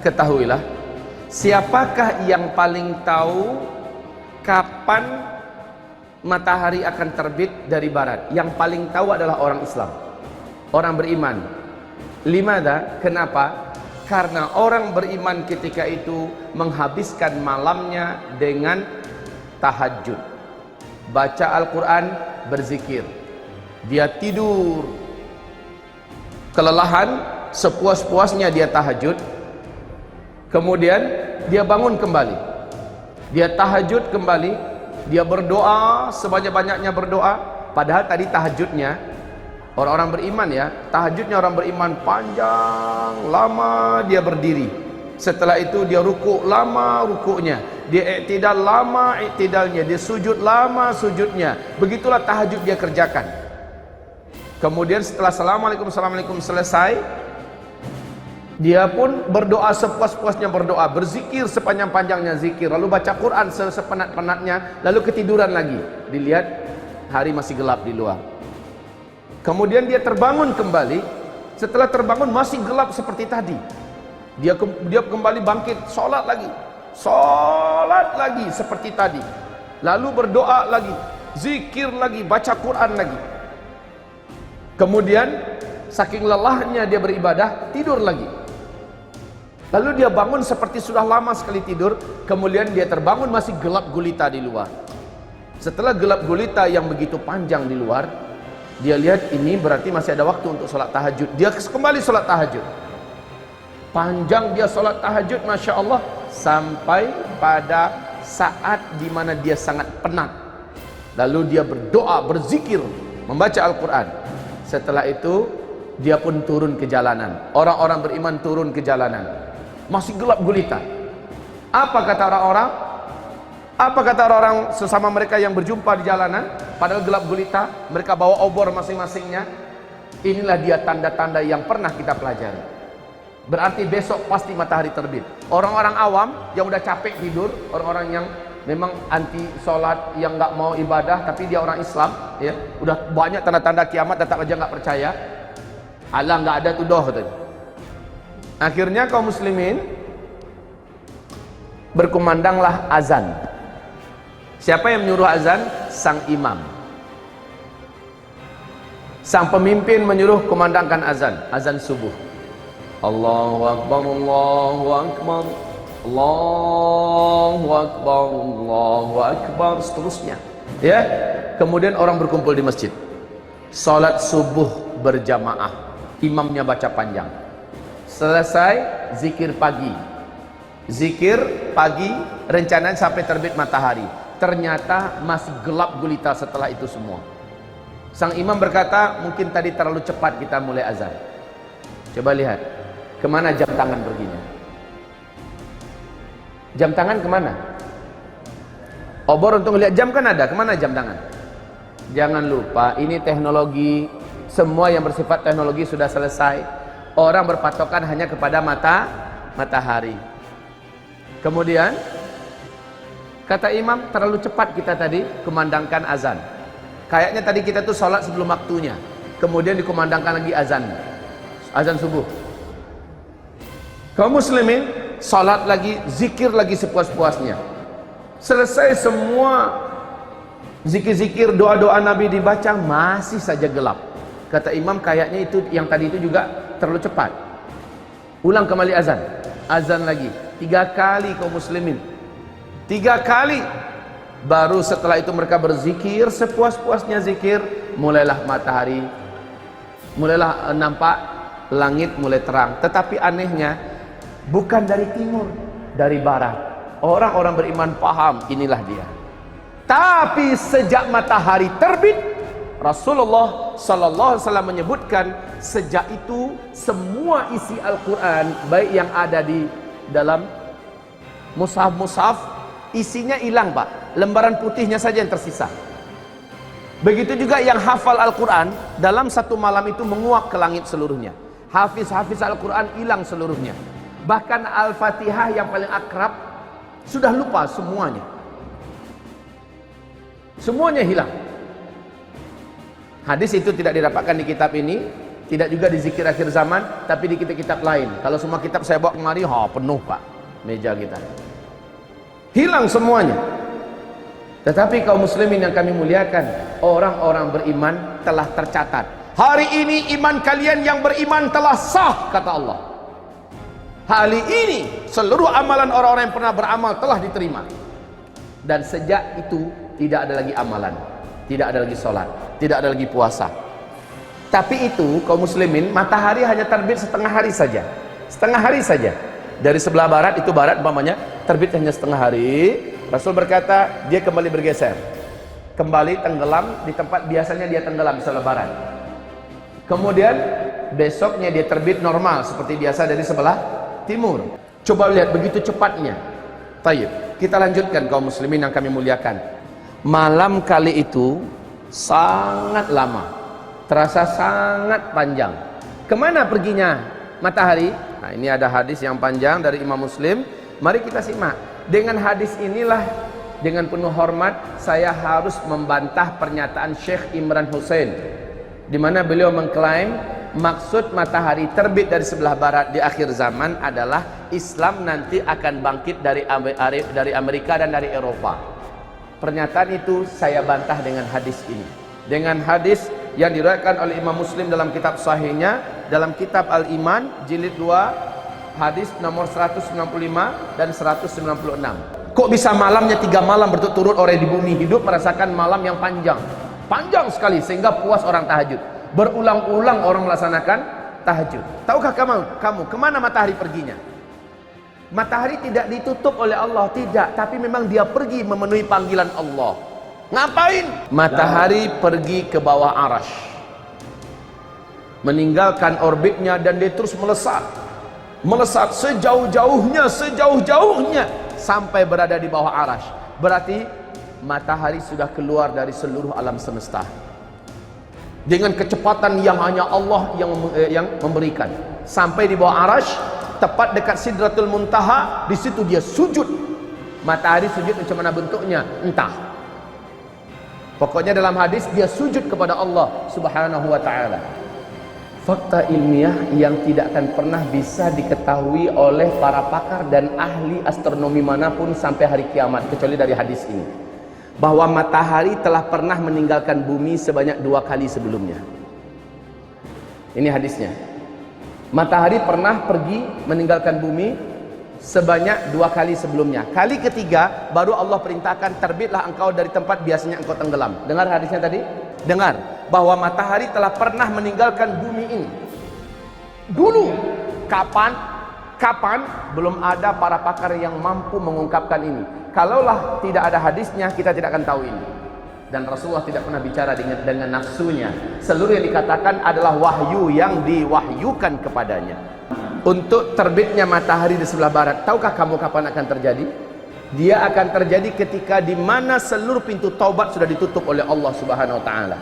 ketahuilah, siapakah yang paling tahu kapan matahari akan terbit dari barat? Yang paling tahu adalah orang Islam, orang beriman. Limada? Kenapa? Karena orang beriman ketika itu menghabiskan malamnya dengan tahajud, baca Al-Quran, berzikir. Dia tidur kelelahan, sepuas-puasnya dia tahajud, kemudian dia bangun kembali, dia tahajud kembali, dia berdoa sebanyak-banyaknya berdoa. Padahal tadi tahajudnya orang-orang beriman ya, tahajudnya orang beriman panjang, lama dia berdiri. Setelah itu dia rukuk, lama rukuknya, dia iktidal, lama iktidalnya, dia sujud, lama sujudnya. Begitulah tahajud dia kerjakan. Kemudian setelah assalamualaikum selesai, dia pun berdoa sepuas-puasnya berdoa, berzikir sepanjang-panjangnya zikir, lalu baca Quran sepenat-penatnya, lalu ketiduran lagi. Dilihat hari masih gelap di luar. Kemudian dia terbangun kembali. Setelah terbangun masih gelap seperti tadi. Dia kembali bangkit, sholat lagi seperti tadi. Lalu berdoa lagi, zikir lagi, baca Quran lagi. Kemudian saking lelahnya dia beribadah, tidur lagi. Lalu dia bangun seperti sudah lama sekali tidur. Kemudian dia terbangun masih gelap gulita di luar. Setelah gelap gulita yang begitu panjang di luar, dia lihat ini berarti masih ada waktu untuk sholat tahajud. Dia kembali sholat tahajud. Panjang dia sholat tahajud, Masya Allah, sampai pada saat dimana dia sangat penat. Lalu dia berdoa, berzikir, membaca Al-Quran. Setelah itu dia pun turun ke jalanan. Orang-orang beriman turun ke jalanan, masih gelap gulita. Apa kata orang-orang? Apa kata orang sesama mereka yang berjumpa di jalanan? Padahal gelap gulita, mereka bawa obor masing-masingnya. Inilah dia tanda-tanda yang pernah kita pelajari. Berarti besok pasti matahari terbit. Orang-orang awam yang udah capek tidur, orang-orang yang memang anti sholat, yang nggak mau ibadah, tapi dia orang Islam, ya, udah banyak tanda-tanda kiamat, tetap aja nggak percaya. Allah nggak ada tuh doh tadi. Akhirnya kaum muslimin berkumandanglah azan. Siapa yang menyuruh azan? Sang imam. Sang pemimpin menyuruh kumandangkan azan, azan subuh. Allahu Akbar, Allahu Akbar, Allahu Akbar, Allahu Akbar, seterusnya. Ya, kemudian orang berkumpul di masjid. Salat subuh berjamaah. Imamnya baca panjang. Selesai zikir pagi. Zikir pagi, rencananya sampai terbit matahari. Ternyata masih gelap gulita setelah itu semua. Sang imam berkata, mungkin tadi terlalu cepat kita mulai azan. Coba lihat, kemana jam tangan perginya? Jam tangan kemana? Obor untuk lihat jam kan ada, kemana jam tangan? Jangan lupa, ini teknologi, semua yang bersifat teknologi sudah selesai. Orang berpatokan hanya kepada matahari. Kemudian kata imam, terlalu cepat kita tadi kumandangkan azan. Kayaknya tadi kita tuh sholat sebelum waktunya, kemudian dikumandangkan lagi azan subuh. Kaum muslimin sholat lagi, zikir lagi sepuas-puasnya. Selesai semua zikir-zikir, doa-doa Nabi dibaca, masih saja gelap. Kata imam, kayaknya itu yang tadi itu juga terlalu cepat. Ulang kembali azan, azan lagi 3 kali kaum muslimin, 3 kali. Baru setelah itu mereka berzikir sepuas-puasnya zikir, mulailah matahari, mulailah nampak, langit mulai terang. Tetapi anehnya bukan dari timur, dari barat. Orang-orang beriman paham, inilah dia. Tapi sejak matahari terbit, Rasulullah sallallahu alaihi wasallam menyebutkan, sejak itu semua isi Al-Quran, baik yang ada di dalam mushaf-mushaf, isinya hilang, Pak. Lembaran putihnya saja yang tersisa. Begitu juga yang hafal Al-Quran, dalam satu malam itu menguap ke langit seluruhnya. Hafiz-hafiz Al-Quran hilang seluruhnya. Bahkan Al-Fatihah yang paling akrab sudah lupa semuanya. Semuanya hilang. Hadis itu tidak didapatkan di kitab ini, Tidak juga di zikir akhir zaman, tapi di kitab-kitab lain. Kalau semua kitab saya bawa kemari, penuh Pak meja kita. Hilang semuanya. Tetapi kaum muslimin yang kami muliakan, orang-orang beriman telah tercatat. Hari ini iman kalian yang beriman telah sah, kata Allah. Hari ini seluruh amalan orang-orang yang pernah beramal telah diterima. Dan sejak itu tidak ada lagi amalan, tidak ada lagi sholat, tidak ada lagi puasa. Tapi itu kaum muslimin, matahari hanya terbit setengah hari saja. Setengah hari saja. Dari sebelah barat, itu barat umpamanya, terbit hanya setengah hari. Rasul berkata, dia kembali bergeser. Kembali tenggelam di tempat biasanya dia tenggelam di sebelah barat. Kemudian besoknya dia terbit normal seperti biasa dari sebelah timur. Coba lihat begitu cepatnya. Tayyib, kita lanjutkan kaum muslimin yang kami muliakan. Malam kali itu sangat lama. Terasa sangat panjang. Kemana perginya matahari? Nah, ini ada hadis yang panjang dari Imam Muslim. Mari kita simak. Dengan hadis inilah, dengan penuh hormat, saya harus membantah pernyataan Syekh Imran Hussein, di mana beliau mengklaim maksud matahari terbit dari sebelah barat di akhir zaman adalah Islam nanti akan bangkit dari Amerika dan dari Eropa. Pernyataan itu saya bantah dengan hadis ini. Dengan hadis yang diriwayatkan oleh Imam Muslim dalam kitab sahihnya, dalam kitab Al-Iman jilid 2 hadis nomor 195 dan 196. Kok bisa malamnya 3 malam berturut-turut orang di bumi hidup merasakan malam yang panjang, panjang sekali sehingga puas orang tahajud. Berulang-ulang orang melaksanakan tahajud. Tahukah kamu kemana matahari perginya? Matahari tidak ditutup oleh Allah, tidak, tapi memang dia pergi memenuhi panggilan Allah. Ngapain? Matahari pergi ke bawah Arash, meninggalkan orbitnya, dan dia terus melesat sejauh-jauhnya sampai berada di bawah Arash. Berarti matahari sudah keluar dari seluruh alam semesta dengan kecepatan yang hanya Allah yang memberikan. Sampai di bawah Arash, tepat dekat Sidratul Muntaha, di situ dia sujud. Matahari sujud macam mana bentuknya? Entah. Pokoknya dalam hadis dia sujud kepada Allah Subhanahu wa ta'ala. Fakta ilmiah yang tidak akan pernah bisa diketahui oleh para pakar dan ahli astronomi manapun sampai hari kiamat, kecuali dari hadis ini, bahwa matahari telah pernah meninggalkan bumi sebanyak 2 kali sebelumnya. Ini hadisnya. Matahari pernah pergi meninggalkan bumi sebanyak 2 kali sebelumnya. Kali ketiga baru Allah perintahkan, terbitlah engkau dari tempat biasanya engkau tenggelam. Dengar hadisnya tadi? Dengar bahwa matahari telah pernah meninggalkan bumi ini. Dulu kapan belum ada para pakar yang mampu mengungkapkan ini. Kalaulah tidak ada hadisnya, kita tidak akan tahu ini. Dan Rasulullah tidak pernah bicara dengan nafsunya. Seluruh yang dikatakan adalah wahyu yang diwahyukan kepadanya. Untuk terbitnya matahari di sebelah barat, tahukah kamu kapan akan terjadi? Dia akan terjadi ketika di mana seluruh pintu taubat sudah ditutup oleh Allah Subhanahu wa taala.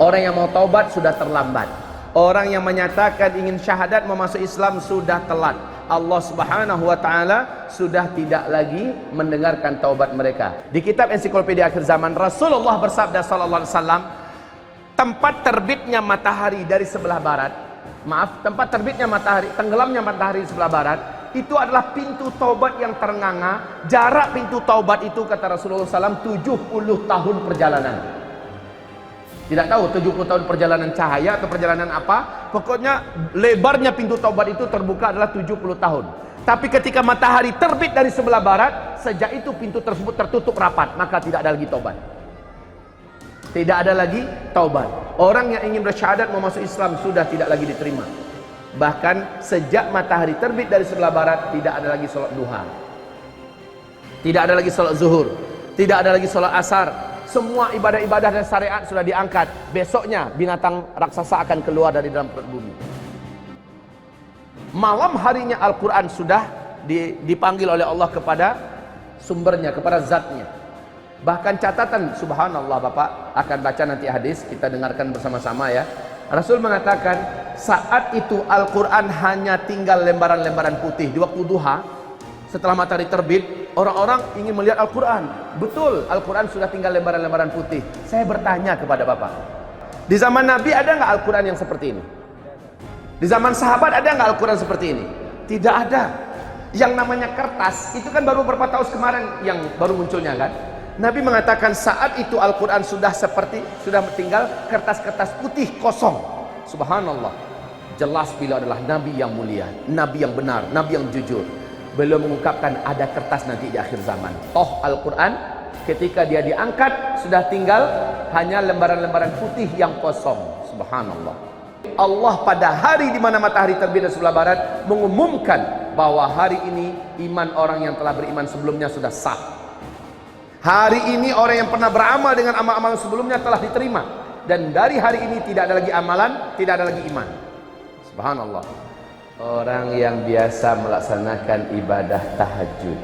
Orang yang mau taubat sudah terlambat. Orang yang menyatakan ingin syahadat mau masuk Islam sudah telat. Allah Subhanahu wa taala sudah tidak lagi mendengarkan taubat mereka. Di kitab Ensiklopedia Akhir Zaman, Rasulullah bersabda sallallahu alaihi wasallam, tempat terbitnya matahari dari sebelah barat, tempat terbitnya matahari, tenggelamnya matahari di sebelah barat, itu adalah pintu taubat yang ternganga. Jarak pintu taubat itu, kata Rasulullah SAW, 70 tahun perjalanan. Tidak tahu 70 tahun perjalanan cahaya atau perjalanan apa. Pokoknya lebarnya pintu taubat itu terbuka adalah 70 tahun. Tapi ketika matahari terbit dari sebelah barat, sejak itu pintu tersebut tertutup rapat, maka tidak ada lagi taubat. Tidak ada lagi taubat. Orang yang ingin bersyahadat mau masuk Islam sudah tidak lagi diterima. Bahkan sejak matahari terbit dari sebelah barat, tidak ada lagi sholat duha, tidak ada lagi sholat zuhur, tidak ada lagi sholat asar. Semua ibadah-ibadah dan syariat sudah diangkat. Besoknya binatang raksasa akan keluar dari dalam perut bumi. Malam harinya Al-Quran sudah dipanggil oleh Allah kepada sumbernya, kepada zatnya. Bahkan catatan, subhanallah, Bapak akan baca nanti hadis, kita dengarkan bersama-sama ya. Rasul mengatakan saat itu Al-Quran hanya tinggal lembaran-lembaran putih. Di waktu duha, setelah matahari terbit, orang-orang ingin melihat Al-Quran. Betul, Al-Quran sudah tinggal lembaran-lembaran putih. Saya bertanya kepada Bapak, di zaman Nabi ada nggak Al-Quran yang seperti ini? Di zaman sahabat ada nggak Al-Quran seperti ini? Tidak ada. Yang namanya kertas itu kan baru beberapa tahun kemarin yang baru munculnya kan. Nabi mengatakan saat itu Al-Quran sudah tinggal kertas-kertas putih kosong. Subhanallah. Jelas beliau adalah Nabi yang mulia, Nabi yang benar, Nabi yang jujur. Beliau mengungkapkan ada kertas nanti di akhir zaman. Toh Al-Quran ketika dia diangkat sudah tinggal hanya lembaran-lembaran putih yang kosong. Subhanallah. Allah pada hari di mana matahari terbit dari sebelah barat mengumumkan bahwa hari ini iman orang yang telah beriman sebelumnya sudah sah. Hari ini orang yang pernah beramal dengan amal-amal sebelumnya telah diterima, dan dari hari ini tidak ada lagi amalan, tidak ada lagi iman. Subhanallah. Orang yang biasa melaksanakan ibadah tahajud,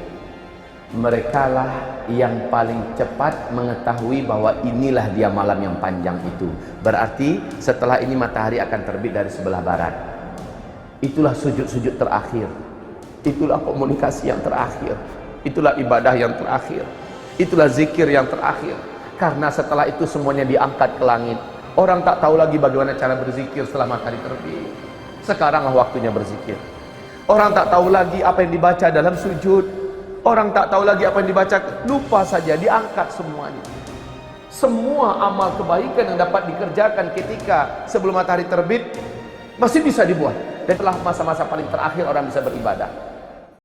merekalah yang paling cepat mengetahui bahwa inilah dia malam yang panjang itu. Berarti setelah ini matahari akan terbit dari sebelah barat. Itulah sujud-sujud terakhir. Itulah komunikasi yang terakhir. Itulah ibadah yang terakhir. Itulah zikir yang terakhir. Karena setelah itu semuanya diangkat ke langit. Orang tak tahu lagi bagaimana cara berzikir setelah matahari terbit. Sekaranglah waktunya berzikir. Orang tak tahu lagi apa yang dibaca dalam sujud. Orang tak tahu lagi apa yang dibaca, lupa saja, diangkat semuanya. Semua amal kebaikan yang dapat dikerjakan ketika sebelum matahari terbit masih bisa dibuat. Dan telah masa-masa paling terakhir orang bisa beribadah.